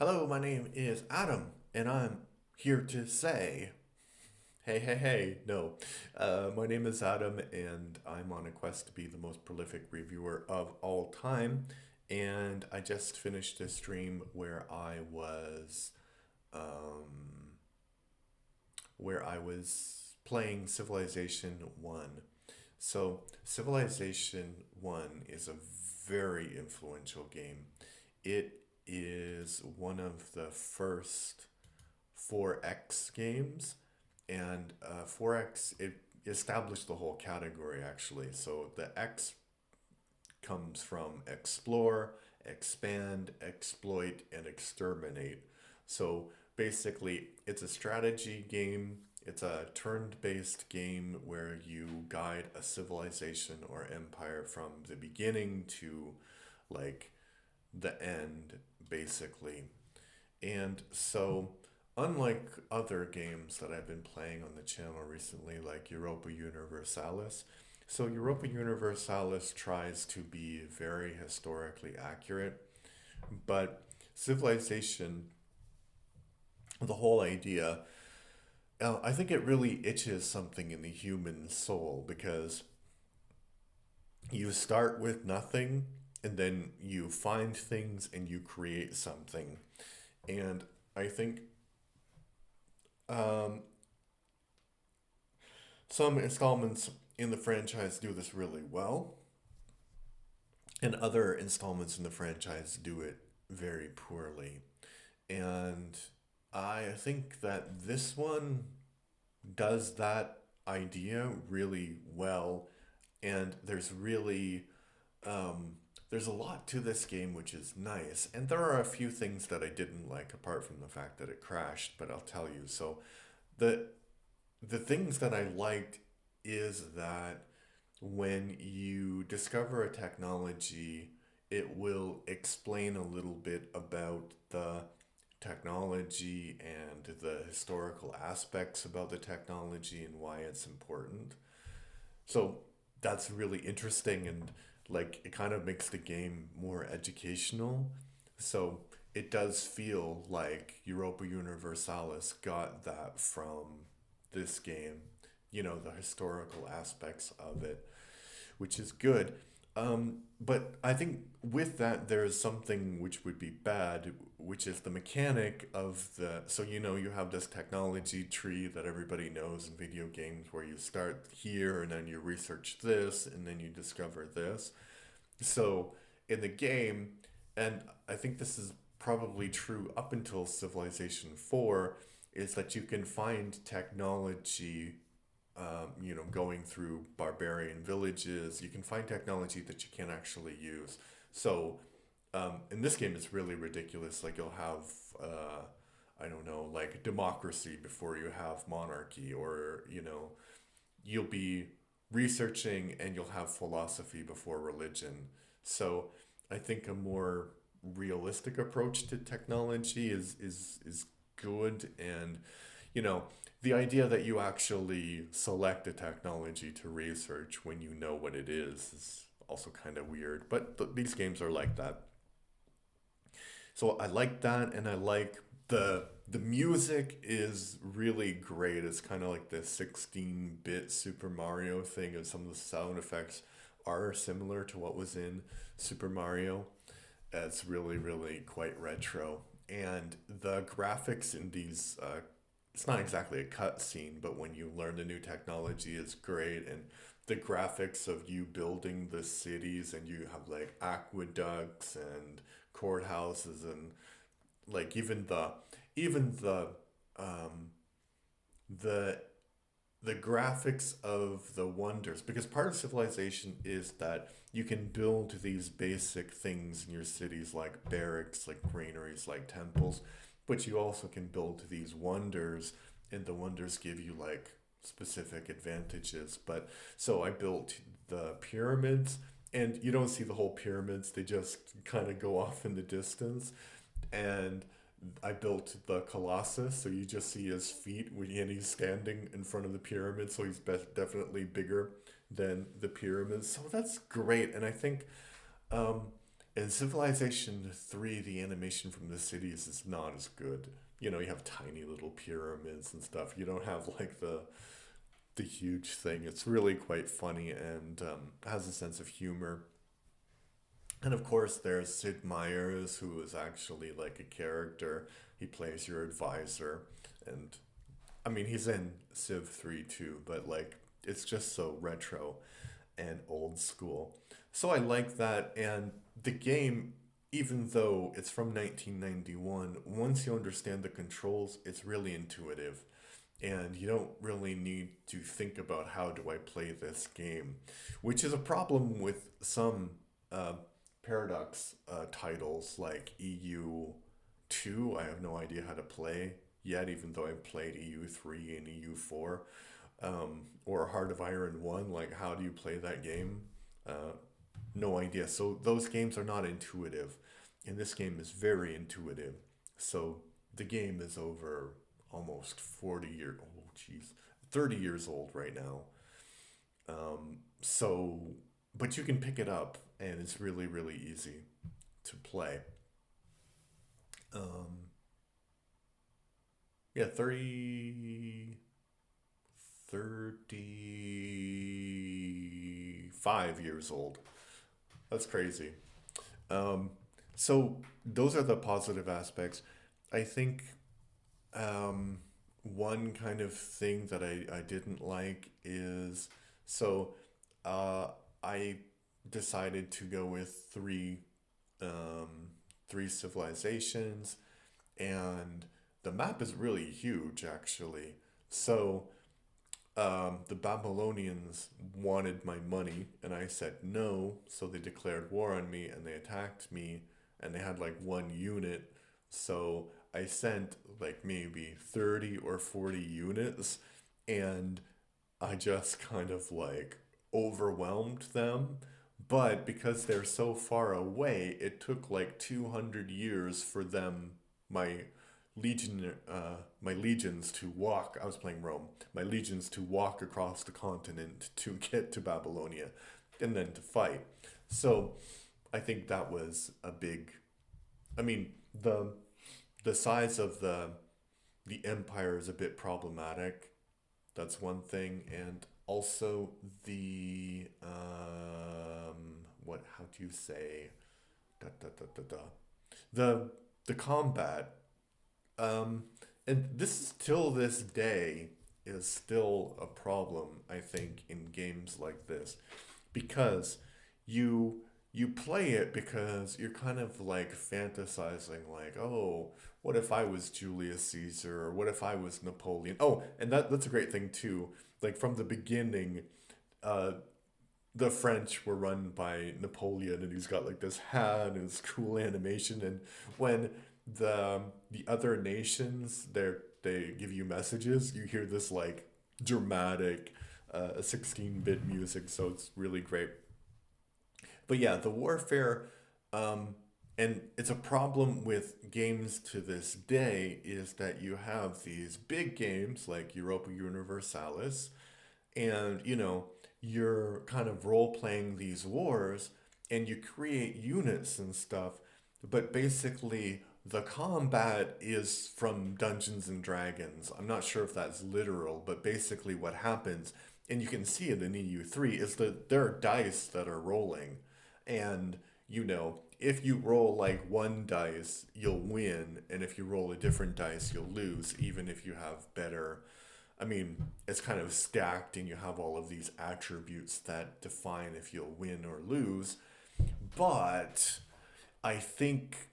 Hello, my name is Adam, and I'm here to say, hey, hey, hey. No, my name is Adam, and I'm on a quest to be the most prolific reviewer of all time. And I just finished a stream um, where I was playing Civilization 1. So, Civilization 1 is a very influential game. It is one of the first 4X games, and 4X it established the whole category actually. So the X comes from explore, expand, exploit, and exterminate. So basically, it's a strategy game. It's a turn-based game where you guide a civilization or empire from the beginning to like the end, basically. And so, unlike other games that I've been playing on the channel recently, like Europa Universalis, so Europa Universalis tries to be very historically accurate, but Civilization, the whole idea, I think it really itches something in the human soul because you start with nothing and then you find things and you create something. And I think um, some installments in the franchise do this really well, and other installments in the franchise do it very poorly. And I think that this one does that idea really well, and um, there's a lot to this game which is nice, and there are a few things that I didn't like apart from the fact that it crashed, but I'll tell you. So the the things that I liked is that when you discover a technology, it will explain a little bit about the technology and the historical aspects about the technology and why it's important. So that's really interesting, and like it kind of makes the game more educational. So it does feel like Europa Universalis got that from this game, the historical aspects of it, which is good. But I think with that, there is something which would be bad, which is the mechanic of the. So, you have this technology tree that everybody knows in video games where you start here and then you research this and then you discover this. So, in the game, and I think this is probably true up until Civilization 4, is that you can find technology going through barbarian villages. You can find technology that you can't actually use. So in this game, it's really ridiculous. Like you'll have, I don't know, like democracy before you have monarchy, or you'll be researching and you'll have philosophy before religion. So I think a more realistic approach to technology is good, and you know the idea that you actually select a technology to research when you know what it is also kind of weird, but these games are like that. So I like that, and I like the music is really great. It's kind of like the 16-bit Super Mario thing, and some of the sound effects are similar to what was in Super Mario. It's really, really quite retro. And the graphics in these, it's not exactly a cutscene, but when you learn the new technology is great. And the graphics of you building the cities, and you have like aqueducts and courthouses, and like even um, the the graphics of the wonders, because part of civilization is that you can build these basic things in your cities like barracks, like granaries, like temples, but you also can build these wonders, and the wonders give you like specific advantages. But so I built the pyramids, and you don't see the whole pyramids, they just kind of go off in the distance. And I built the Colossus, so you just see his feet and he's standing in front of the pyramid, so he's definitely bigger than the pyramids. So that's great, and I think um, In Civilization 3, the animation from the cities is not as good. You know, you have tiny little pyramids and stuff. You don't have like the huge thing. It's really quite funny and has a sense of humor. And of course, there's Sid Meier's, who is actually like a character. He plays your advisor. And I mean, he's in Civ 3 too, but like, it's just so retro and old school. So I like that. And the game, even though it's from 1991, once you understand the controls, it's really intuitive. And you don't really need to think about how do I play this game, which is a problem with some uh, Paradox titles like EU2. I have no idea how to play yet, even though I've played EU3 and EU4, or Heart of Iron 1. Like, how do you play that game? Uh, no idea. So those games are not intuitive, and this game is very intuitive. So the game is over almost 40 years. Oh, jeez, 30 years old right now. So, but you can pick it up, and it's really really easy to play. Um, yeah, 35 years old. That's crazy. Um, so those are the positive aspects. I think one kind of thing that I didn't like is so uh, I decided to go with um, three civilizations, and the map is really huge actually. So the Babylonians wanted my money, and I said no. So they declared war on me and they attacked me, and they had like one unit. So I sent like maybe 30 or 40 units, and I just kind of like overwhelmed them. But because they're so far away, it took like 200 years for them, my my legions to walk. I was playing Rome. My legions to walk across the continent to get to Babylonia, and then to fight. So I think that was a big. I mean, the size of the empire is a bit problematic. That's one thing, and also the what? How do you say? Da, da, da, da, da. The the combat. Um, and this is till this day is still a problem, I think, in games like this, because you you play it because you're kind of like fantasizing like, oh, what if I was Julius Caesar, or what if I was Napoleon? Oh, and that's a great thing too. Like from the beginning, uh the French were run by Napoleon, and he's got like this hat and his cool animation. And when the other nations they give you messages, you hear this like dramatic 16-bit music, so it's really great. But yeah, the warfare, um, and it's a problem with games to this day, is that you have these big games like Europa Universalis, and you're kind of role playing these wars, and you create units and stuff, but basically the combat is from Dungeons and Dragons. I'm not sure if that's literal, but basically what happens, and you can see it in EU3, is that there are dice that are rolling, and if you roll like one dice, you'll win, and if you roll a different dice, you'll lose, even if you have better. I mean, it's kind of stacked, and you have all of these attributes that define if you'll win or lose. But I think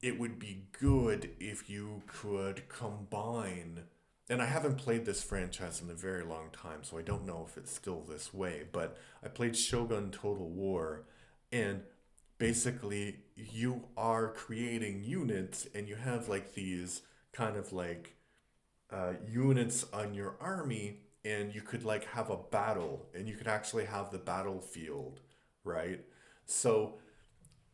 it would be good if you could combine. And I haven't played this franchise in a very long time, so I don't know if it's still this way. But I played Shogun Total War, and basically, you are creating units, and you have like these kind of like units on your army, and you could like have a battle, and you could actually have the battlefield, right? So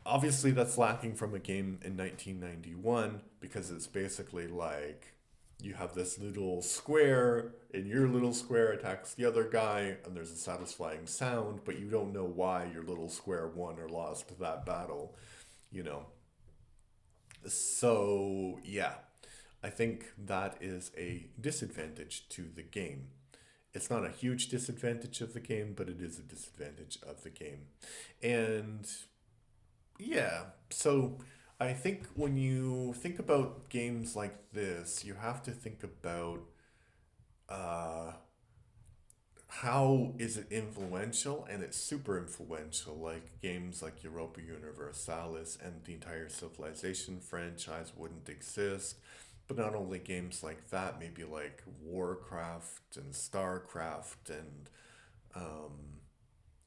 obviously that's lacking from a game in 1991, because it's basically like, you have this little square, and your little square attacks the other guy, and there's a satisfying sound, but you don't know why your little square won or lost that battle, you know. So, yeah, I think that is a disadvantage to the game. It's not a huge disadvantage of the game, but it is a disadvantage of the game. And yeah, so I think when you think about games like this, you have to think about uh, how is it influential, and it's super influential. Like games like Europa Universalis and the entire Civilization franchise wouldn't exist. But not only games like that, maybe like Warcraft and Starcraft and um,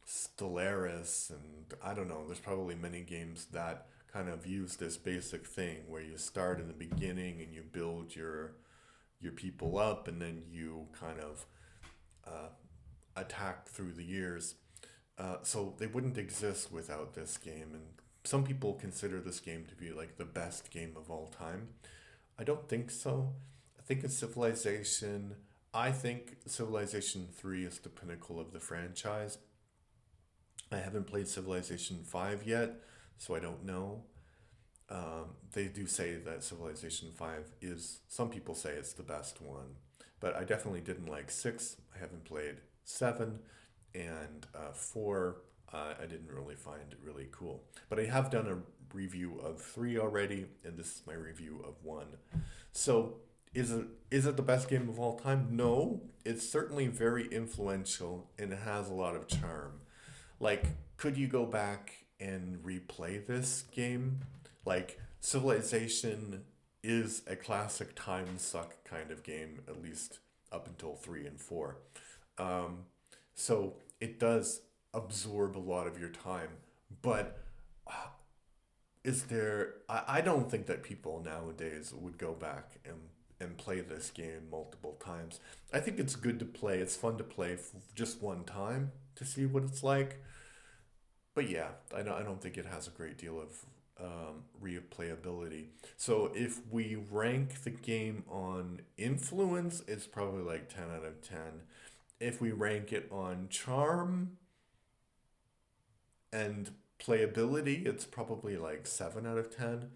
Stellaris, and I don't know, there's probably many games that kind of use this basic thing where you start in the beginning and you build your people up, and then you kind of uh, attack through the years. So they wouldn't exist without this game, and some people consider this game to be like the best game of all time. I don't think so. I think it's Civilization. I think Civilization 3 is the pinnacle of the franchise. I haven't played Civilization 5 yet, so I don't know. They do say that Civilization 5 is, some people say it's the best one, but I definitely didn't like 6. I haven't played 7, and 4, I didn't really find it really cool. But I have done a review of 3 already, and this is my review of 1. So, is it the best game of all time? No, it's certainly very influential and it has a lot of charm. Like, could you go back and replay this game? Like, Civilization is a classic time suck kind of game, at least up until 3 and 4. Um, so it does absorb a lot of your time, but I don't think that people nowadays would go back and play this game multiple times. I think it's good to play. It's fun to play just one time to see what it's like. But yeah, I don't think it has a great deal of replayability. So if we rank the game on influence, it's probably like 10 out of 10. If we rank it on charm and playability, it's probably like 7 out of 10.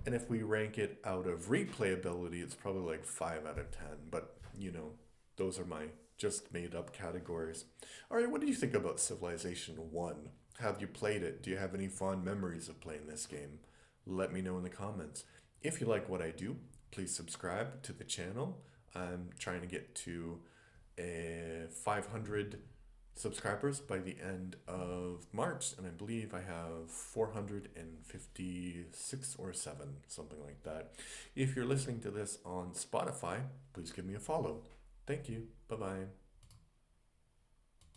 And if we rank it out of replayability, it's probably like 5 out of 10. But, those are my just made up categories. All right, what do you think about Civilization 1? Have you played it? Do you have any fond memories of playing this game? Let me know in the comments. If you like what I do, please subscribe to the channel. I'm trying to get to 500 subscribers by the end of March, and I believe I have 456 or 7, something like that. If you're listening to this on Spotify, please give me a follow. Thank you. Bye bye.